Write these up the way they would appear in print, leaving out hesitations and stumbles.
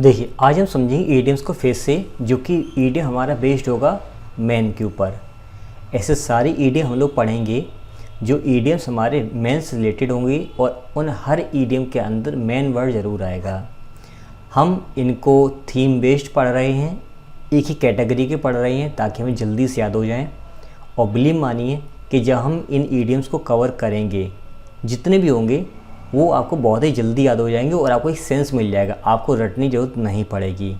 देखिए, आज हम समझेंगे ईडियम्स को फेस से, जो कि ईडियम हमारा बेस्ड होगा मैन के ऊपर। ऐसे सारी ईडियम हम लोग पढ़ेंगे जो ईडियम्स हमारे मैन से रिलेटेड होंगे, और उन हर ईडियम के अंदर मैन वर्ड ज़रूर आएगा। हम इनको थीम बेस्ड पढ़ रहे हैं, एक ही कैटेगरी के पढ़ रहे हैं ताकि हमें जल्दी से याद हो जाएं। और बिलीव मानिए कि जब हम इन ईडियम्स को कवर करेंगे, जितने भी होंगे वो आपको बहुत ही जल्दी याद हो जाएंगे और आपको एक सेंस मिल जाएगा, आपको रटने की ज़रूरत नहीं पड़ेगी।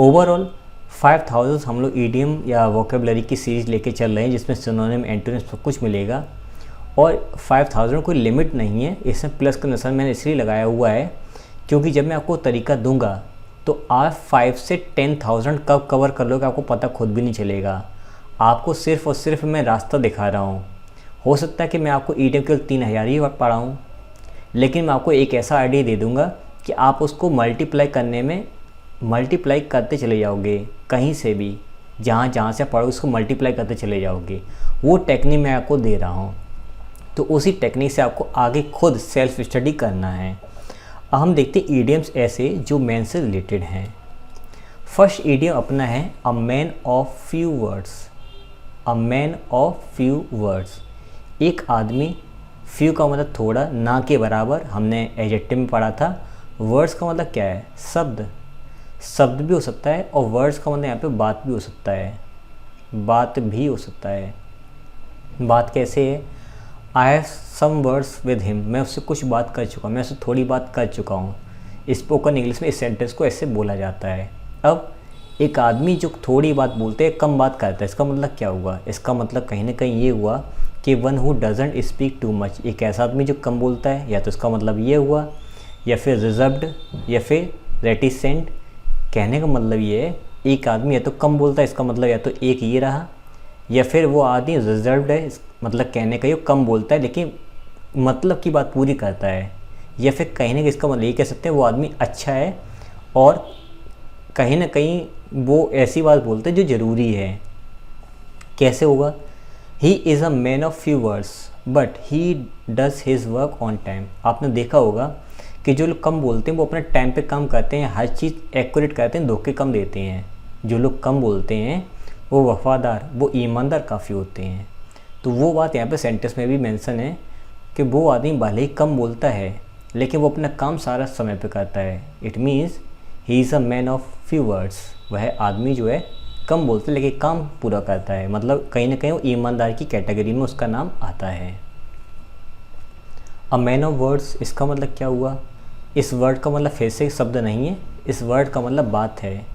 ओवरऑल 5000 हम लोग ईडियम या वोकेबलरी की सीरीज़ लेके चल रहे हैं, जिसमें सिनोनिम, एंटोनिम सब कुछ मिलेगा। और 5000 कोई लिमिट नहीं है, इसमें प्लस का निशान मैंने इसलिए लगाया हुआ है क्योंकि जब मैं आपको तरीका दूंगा तो आप 5 से 10,000 कब कवर कर लोगे आपको पता खुद भी नहीं चलेगा। आपको सिर्फ़ और सिर्फ मैं रास्ता दिखा रहा हूँ। हो सकता है कि मैं आपको ईडियम केवल 3000 ही पढ़ाऊँ, लेकिन मैं आपको एक ऐसा आइडिया दे दूंगा कि आप उसको मल्टीप्लाई करते चले जाओगे, कहीं से भी जहाँ से पढ़ो उसको मल्टीप्लाई करते चले जाओगे। वो टेक्निक मैं आपको दे रहा हूँ, तो उसी टेक्निक से आपको आगे खुद सेल्फ स्टडी करना है। अब हम देखते हैं ईडियम्स ऐसे जो मैन से रिलेटेड हैं। फर्स्ट ईडियम अपना है अ man of few words. A man of few words, एक आदमी, फ्यू का मतलब थोड़ा, ना के बराबर, हमने एडजेक्टिव में पढ़ा था। वर्ड्स का मतलब क्या है? शब्द। शब्द भी हो सकता है, और वर्ड्स का मतलब यहाँ पे बात भी हो सकता है। बात भी हो सकता है। बात कैसे है? I have some words with him, मैं उससे कुछ बात कर चुका हूँ, मैं उससे थोड़ी बात कर चुका हूँ। स्पोकन इंग्लिश में इस सेंटेंस को ऐसे बोला जाता है। अब एक आदमी जो थोड़ी बात बोलते हैं, कम बात करता है, इसका मतलब क्या हुआ? इसका मतलब कहीं ना कहीं ये हुआ कि one who doesn't speak too much, एक ऐसा आदमी जो कम बोलता है। या तो इसका मतलब ये हुआ, या फिर रिजर्व्ड, या फिर रेटिसेंट। कहने का मतलब ये है एक आदमी या तो कम बोलता है, इसका मतलब या तो एक ये रहा, या फिर वो आदमी रिजर्व्ड है, मतलब कहने का ये कम बोलता है लेकिन मतलब की बात पूरी करता है। या फिर कहने का इसका मतलब ये कह सकते हैं वो आदमी अच्छा है और कहीं ना कहीं वो ऐसी बात बोलते हैं जो ज़रूरी है। कैसे होगा? ही is a man of few words but he does his work on time. आपने देखा होगा कि जो लोग कम बोलते हैं वो अपने टाइम पे काम करते हैं, हर चीज़ एक्यूरेट करते हैं, धोखे कम देते हैं। जो लोग कम बोलते हैं वो वफ़ादार, वो ईमानदार काफ़ी होते हैं। तो वो बात यहाँ पे सेंटेंस में भी मेंशन है कि वो आदमी भले ही कम बोलता है लेकिन वो अपना काम सारा समय पे करता है। It means he is a man of few words. वह आदमी जो है कम बोलते हैं लेकिन काम पूरा करता है, मतलब कहीं ना कहीं वो ईमानदार की कैटेगरी में उसका नाम आता है। अ मैन ऑफ वर्ड्स, इसका मतलब क्या हुआ? इस वर्ड का मतलब फेस से शब्द नहीं है, इस वर्ड का मतलब बात है।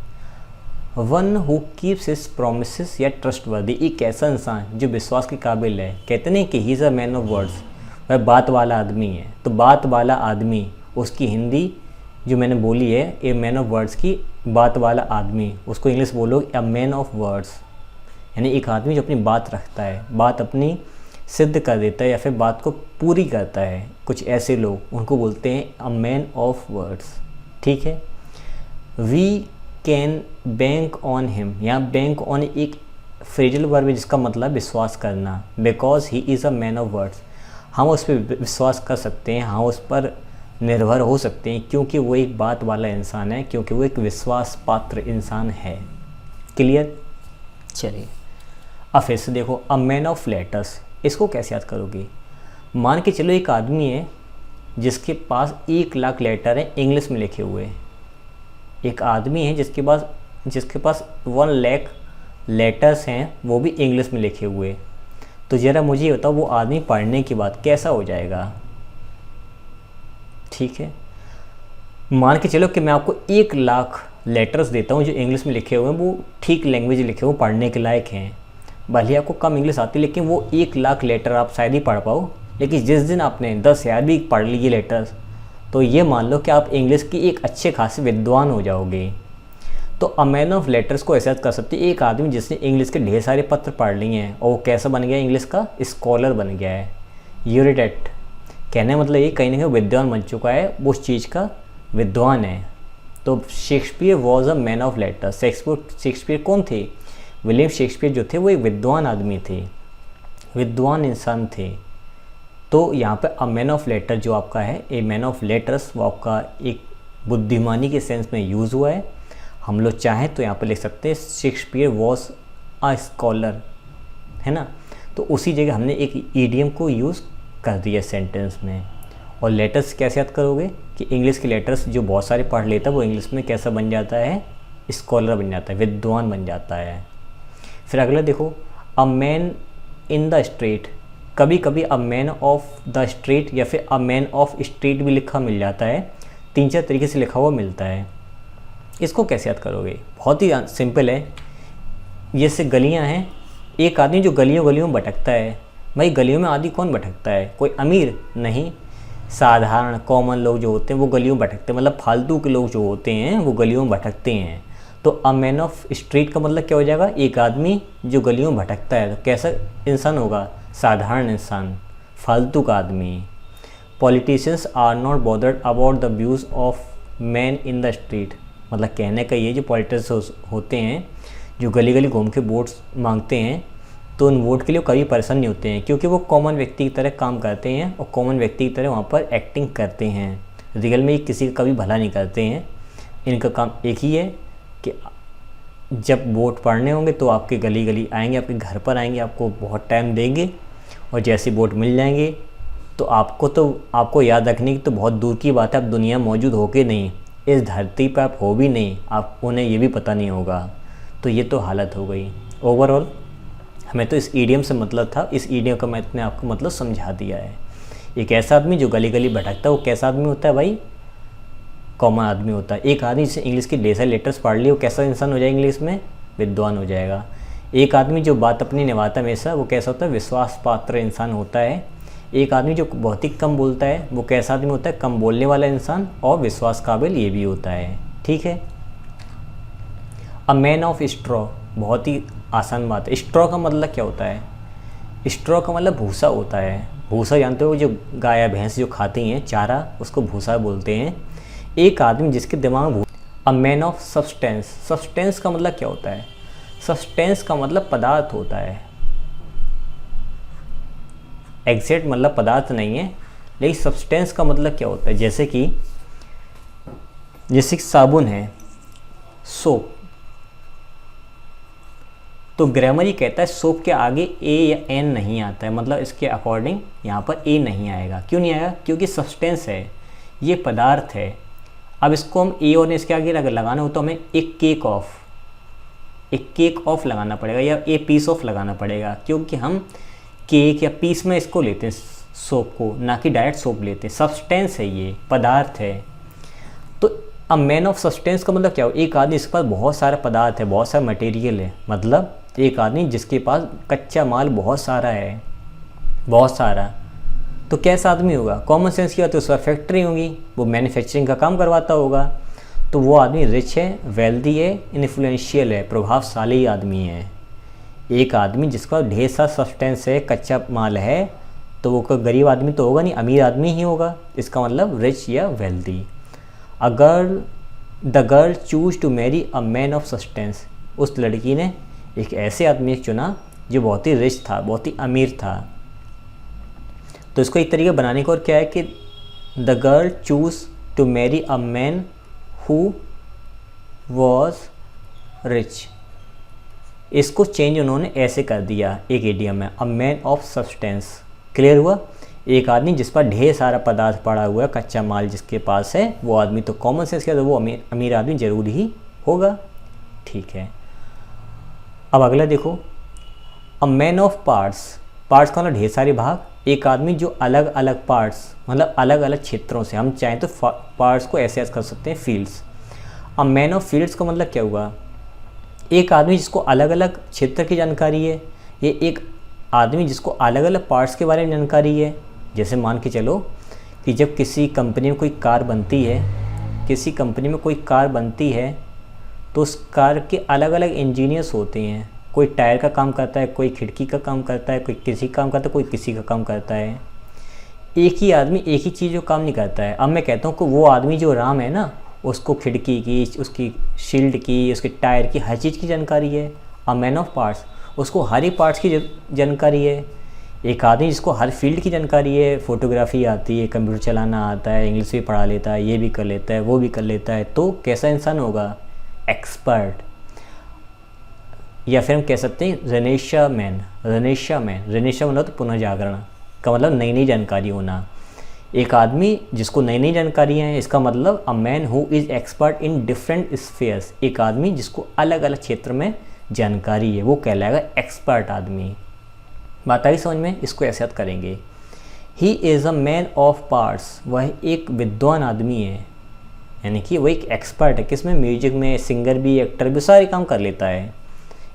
One who keeps his promises या ट्रस्टवर्दी, एक ऐसा इंसान जो विश्वास के काबिल है। कहते नहीं कि ही is a man of words, वह बात वाला आदमी है। तो बात वाला आदमी, उसकी हिंदी जो मैंने बोली है ए मैन ऑफ वर्ड्स की, बात वाला आदमी, उसको इंग्लिश बोलोगे अ मैन ऑफ वर्ड्स, यानी एक आदमी जो अपनी बात रखता है, बात अपनी सिद्ध कर देता है या फिर बात को पूरी करता है। कुछ ऐसे लोग, उनको बोलते हैं अ मैन ऑफ वर्ड्स। ठीक है। We can bank on him, यहाँ बैंक ऑन एक फ्रेजल वर्ब है जिसका मतलब विश्वास करना। Because he is a man of words, हम उस पर विश्वास कर सकते हैं, हम उस पर निर्भर हो सकते हैं क्योंकि वो एक बात वाला इंसान है, क्योंकि वो एक विश्वास पात्र इंसान है। क्लियर? चलिए अब फिर से देखो, अ मैन ऑफ लेटर्स, इसको कैसे याद करोगे? मान के चलो एक आदमी है जिसके पास 1 लाख लेटर हैं इंग्लिश में लिखे हुए। एक आदमी है जिसके पास 1 लाख लेटर्स हैं, वो भी इंग्लिश में लिखे हुए। तो ज़रा मुझे ये बताओ वो आदमी पढ़ने के बाद कैसा हो जाएगा? ठीक है, मान के चलो कि मैं आपको 1 लाख लेटर्स देता हूँ जो इंग्लिश में लिखे हुए हैं, वो ठीक लैंग्वेज लिखे हुए, पढ़ने के लायक हैं। भले आपको कम इंग्लिश आती है लेकिन वो 1 लाख लेटर आप शायद ही पढ़ पाओ। लेकिन जिस दिन आपने 10,000 भी पढ़ लिए लेटर्स, तो ये मान लो कि आप इंग्लिश की एक अच्छे खासे विद्वान हो जाओगे। तो अ मैन ऑफ लेटर्स को ऐसा कर सकते हैं एक आदमी जिसने इंग्लिश के ढेर सारे पत्र पढ़ लिए हैं और वो कैसा बन गया? इंग्लिश का स्कॉलर बन गया है, यूरिडेट। कहने मतलब ये कहीं ना कहीं विद्वान बन चुका है, वो उस चीज़ का विद्वान है। तो Shakespeare was a man of letters. Shakespeare कौन थे? विलियम शेक्सपियर जो थे वो एक विद्वान आदमी थे, विद्वान इंसान थे। तो यहाँ पे अ मैन ऑफ लेटर जो आपका है, ए मैन ऑफ लेटर्स, वो आपका एक बुद्धिमानी के सेंस में यूज़ हुआ है। हम लोग चाहें तो यहाँ पर लिख सकते हैं शेक्सपियर वॉज अ स्कॉलर, है ना। तो उसी जगह हमने एक ईडियम को यूज़ कर दिया सेंटेंस में। और लेटर्स कैसे याद करोगे कि इंग्लिश के लेटर्स जो बहुत सारे पढ़ लेता है वो इंग्लिश में कैसा बन जाता है, स्कॉलर बन जाता है, विद्वान बन जाता है। फिर अगला देखो, a man in the street. कभी कभी अ मैन ऑफ द स्ट्रीट या फिर अ मैन ऑफ स्ट्रीट भी लिखा मिल जाता है, 3-4 तरीके से लिखा हुआ मिलता है। इसको कैसे याद करोगे, बहुत ही सिंपल है। जैसे गलियां हैं, एक आदमी जो गलियों गलियों में भटकता है, भाई गलियों में आदमी कौन भटकता है, कोई अमीर नहीं, साधारण कॉमन लोग जो होते हैं वो गलियों में भटकते हैं, मतलब फालतू के लोग जो होते हैं वो गलियों में भटकते हैं। तो अ मैन ऑफ स्ट्रीट का मतलब क्या हो जाएगा, एक आदमी जो गलियों में भटकता है। तो कैसा इंसान होगा, साधारण इंसान, फालतू का आदमी। Politicians are not bothered about the views of man in the street, मतलब कहने का ये जो पॉलिटिशियंस होते हैं जो गली गली घूम के वोट्स मांगते हैं, तो उन वोट के लिए कभी परेशान नहीं होते हैं, क्योंकि वो कॉमन व्यक्ति की तरह काम करते हैं और कॉमन व्यक्ति की तरह वहाँ पर एक्टिंग करते हैं। रियल में किसी का कभी भला नहीं करते हैं। इनका काम एक ही है कि जब वोट पड़ने होंगे तो आपके गली गली आएंगे, आपके घर पर आएंगे, आपको बहुत टाइम देंगे, और जैसे वोट मिल जाएंगे तो आपको याद रखने की तो बहुत दूर की बात है, आप दुनिया में मौजूद हो के नहीं, इस धरती पर आप हो भी नहीं, आप उन्हें ये भी पता नहीं होगा। तो ये तो हालत हो गई। ओवरऑल हमें तो इस ईडियम से मतलब था, इस ईडियम का मैंने आपको मतलब समझा दिया है। एक ऐसा आदमी जो गली गली भटकता है वो कैसा आदमी होता है भाई, कॉमन आदमी होता है। एक आदमी जिसे इंग्लिश के ढेर सारे लेटर्स पढ़ लिए वो कैसा इंसान हो जाएगा, इंग्लिश में विद्वान हो जाएगा। एक आदमी जो बात अपनी निभाता है हमेशा वो कैसा होता है, विश्वास पात्र इंसान होता है। एक आदमी जो बहुत ही कम बोलता है वो कैसा आदमी होता है, कम बोलने वाला इंसान और विश्वास काबिल ये भी होता है। ठीक है। अ मैन ऑफ स्ट्रॉ, बहुत ही आसान बात है। स्ट्रॉ का मतलब क्या होता है, स्ट्रॉ का मतलब भूसा होता है। भूसा जानते हो, जो गाय या भैंस जो खाती हैं चारा, उसको भूसा बोलते हैं। एक आदमी जिसके दिमाग में a man of substance, substance का मतलब क्या होता है, सब्सटेंस का मतलब पदार्थ होता है। एग्जैक्ट मतलब पदार्थ नहीं है, लेकिन सब्सटेंस का मतलब क्या होता है, जैसे कि साबुन है, सोप, तो ग्रामर ये कहता है सोप के आगे ए या एन नहीं आता है, मतलब इसके अकॉर्डिंग यहाँ पर ए नहीं आएगा। क्यों नहीं आएगा, क्योंकि सब्सटेंस है, ये पदार्थ है। अब इसको हम ए और इसके आगे अगर लगाना हो तो हमें एक केक ऑफ लगाना पड़ेगा या ए पीस ऑफ लगाना पड़ेगा, क्योंकि हम केक या पीस में इसको लेते हैं सोप को, ना कि डायरेक्ट सोप लेते हैं। सब्सटेंस है, ये पदार्थ है। तो अब मैन ऑफ सब्सटेंस का मतलब क्या हो, एक आदमी जिसके पास बहुत सारा पदार्थ है, बहुत सारा मटेरियल है, मतलब एक आदमी जिसके पास कच्चा माल बहुत सारा है, बहुत सारा। तो कैसा आदमी होगा, कॉमन सेंस की बात है, उसका फैक्ट्री होगी, वो मैन्युफैक्चरिंग का काम करवाता होगा। तो वो आदमी रिच है, वेल्दी है, इन्फ्लुएंशियल है, प्रभावशाली आदमी है। एक आदमी जिसका ढेर सारा सब्सटेंस है, कच्चा माल है, तो वो कोई गरीब आदमी तो होगा नहीं, अमीर आदमी ही होगा। इसका मतलब रिच या वेल्दी। अगर the girl choose to marry a man of substance, उस लड़की ने एक ऐसे आदमी चुना जो बहुत ही रिच था, बहुत ही अमीर था। तो इसको एक तरीके बनाने को और क्या है कि the girl choose to marry a man who was rich. इसको चेंज उन्होंने ऐसे कर दिया एक इडियम में, a man of substance. Clear हुआ, एक आदमी जिस पर ढेर सारा पदार्थ पड़ा हुआ है, कच्चा माल जिसके पास है, वो आदमी तो कॉमन सेंस के तो वो अमीर आदमी जरूर ही होगा। ठीक है। अब अगला देखो, अ मैन ऑफ पार्ट्स। पार्ट्स का मतलब ढेर सारे भाग। एक आदमी जो अलग अलग पार्ट्स, मतलब अलग अलग क्षेत्रों से, हम चाहें तो पार्ट्स को ऐसे कर सकते हैं fields. A man of fields का मतलब क्या हुआ, एक आदमी जिसको अलग अलग क्षेत्र की जानकारी है, ये एक आदमी जिसको अलग अलग पार्ट्स के बारे में जानकारी है। जैसे मान के चलो कि जब किसी कंपनी में कोई कार बनती है, किसी कंपनी में कोई कार बनती है तो उस कार के अलग अलग इंजीनियर्स होते हैं। कोई टायर का काम करता है, कोई खिड़की का काम करता है, कोई किसी का काम करता है, कोई किसी का काम करता है। एक ही आदमी एक ही चीज़ जो काम नहीं करता है। अब मैं कहता हूँ कि वो आदमी जो राम है ना, उसको खिड़की की, उसकी शील्ड की, उसके टायर की, हर चीज़ की जानकारी है। अ मैन ऑफ पार्ट्स, उसको हर एक पार्ट्स की जानकारी है। एक आदमी जिसको हर फील्ड की जानकारी है, फोटोग्राफी आती है, कंप्यूटर चलाना आता है, इंग्लिश भी पढ़ा लेता है, ये भी कर लेता है, वो भी कर लेता है, तो कैसा इंसान होगा? एक्सपर्ट। या फिर हम कह सकते हैं रेनेशा मैन। रेनेशा मतलब तो पुनर्जागरण का मतलब नई नई जानकारी होना। एक आदमी जिसको नई नई जानकारियाँ हैं, इसका मतलब अ man who is expert in different spheres. एक आदमी जिसको अलग अलग क्षेत्र में जानकारी है वो कहलाएगा एक्सपर्ट आदमी। बात आई समझ में? इसको ऐसे याद करेंगे। ही is a man of parts, वह एक विद्वान आदमी है, यानी कि वो एक एक्सपर्ट है। किसमें? म्यूजिक में, सिंगर भी, एक्टर भी, सारे काम कर लेता है।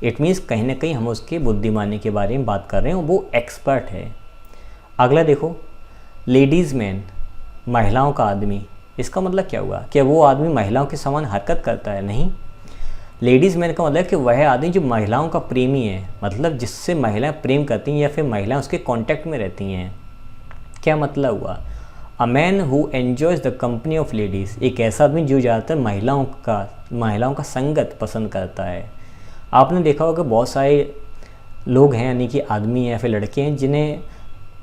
इट मीन्स कहीं ना कहीं हम उसके बुद्धिमानी के बारे में बात कर रहे हैं, वो एक्सपर्ट है। अगला देखो, लेडीज़ मैन, महिलाओं का आदमी। इसका मतलब क्या हुआ? क्या वो आदमी महिलाओं के समान हरकत करता है? नहीं। लेडीज़ मैन का मतलब कि वह आदमी जो महिलाओं का प्रेमी है, मतलब जिससे महिलाएं प्रेम करती हैं या फिर महिलाएं उसके कांटेक्ट में रहती हैं। क्या मतलब हुआ? A man who enjoys the company of ladies, एक ऐसा आदमी जो ज़्यादातर महिलाओं का संगत पसंद करता है। आपने देखा होगा बहुत सारे लोग हैं, यानी कि आदमी हैं या फिर लड़के हैं, जिन्हें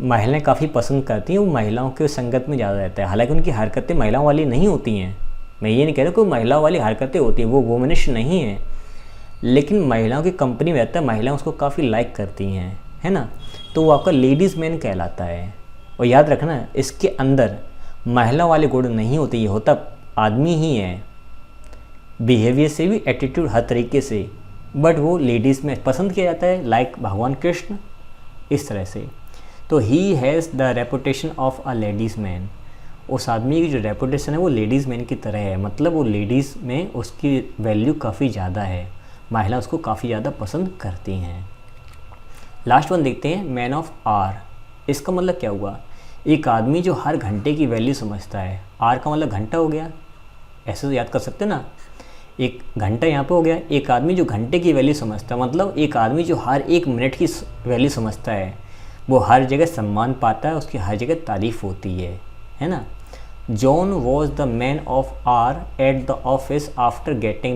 महिलाएं काफ़ी पसंद करती हैं, वो महिलाओं के संगत में ज़्यादा रहता है। हालांकि उनकी हरकतें महिलाओं वाली नहीं होती हैं, मैं ये नहीं कह रहा कोई महिलाओं वाली हरकतें होती हैं, वो वुमनिश नहीं है, लेकिन महिलाओं की कंपनी में रहता है, महिलाएं उसको काफ़ी लाइक करती हैं, है ना। तो वो आपका लेडीज़ मैन कहलाता है। और याद रखना, इसके अंदर महिला वाले गुण नहीं होते, ये होता आदमी ही है, बिहेवियर से भी, एटीट्यूड, हर तरीके से, बट वो लेडीज़ में पसंद किया जाता है, लाइक भगवान कृष्ण, इस तरह से। तो he has the reputation of a ladies man, उस आदमी की जो रेपुटेशन है वो लेडीज़ मैन की तरह है, मतलब वो लेडीज़ में उसकी वैल्यू काफ़ी ज़्यादा है, महिला उसको काफ़ी ज़्यादा पसंद करती हैं। लास्ट वन देखते हैं, मैन ऑफ आर। इसका मतलब क्या हुआ? एक आदमी जो हर घंटे की वैल्यू समझता है। आर का मतलब घंटा हो गया, ऐसे तो याद कर सकते ना, एक घंटा यहाँ पे हो गया। एक आदमी जो घंटे की वैल्यू समझता है, मतलब एक आदमी जो हर एक मिनट की वैल्यू समझता है, वो हर जगह सम्मान पाता है, उसकी हर जगह तारीफ़ होती है ना। John was the man of hour at the office after getting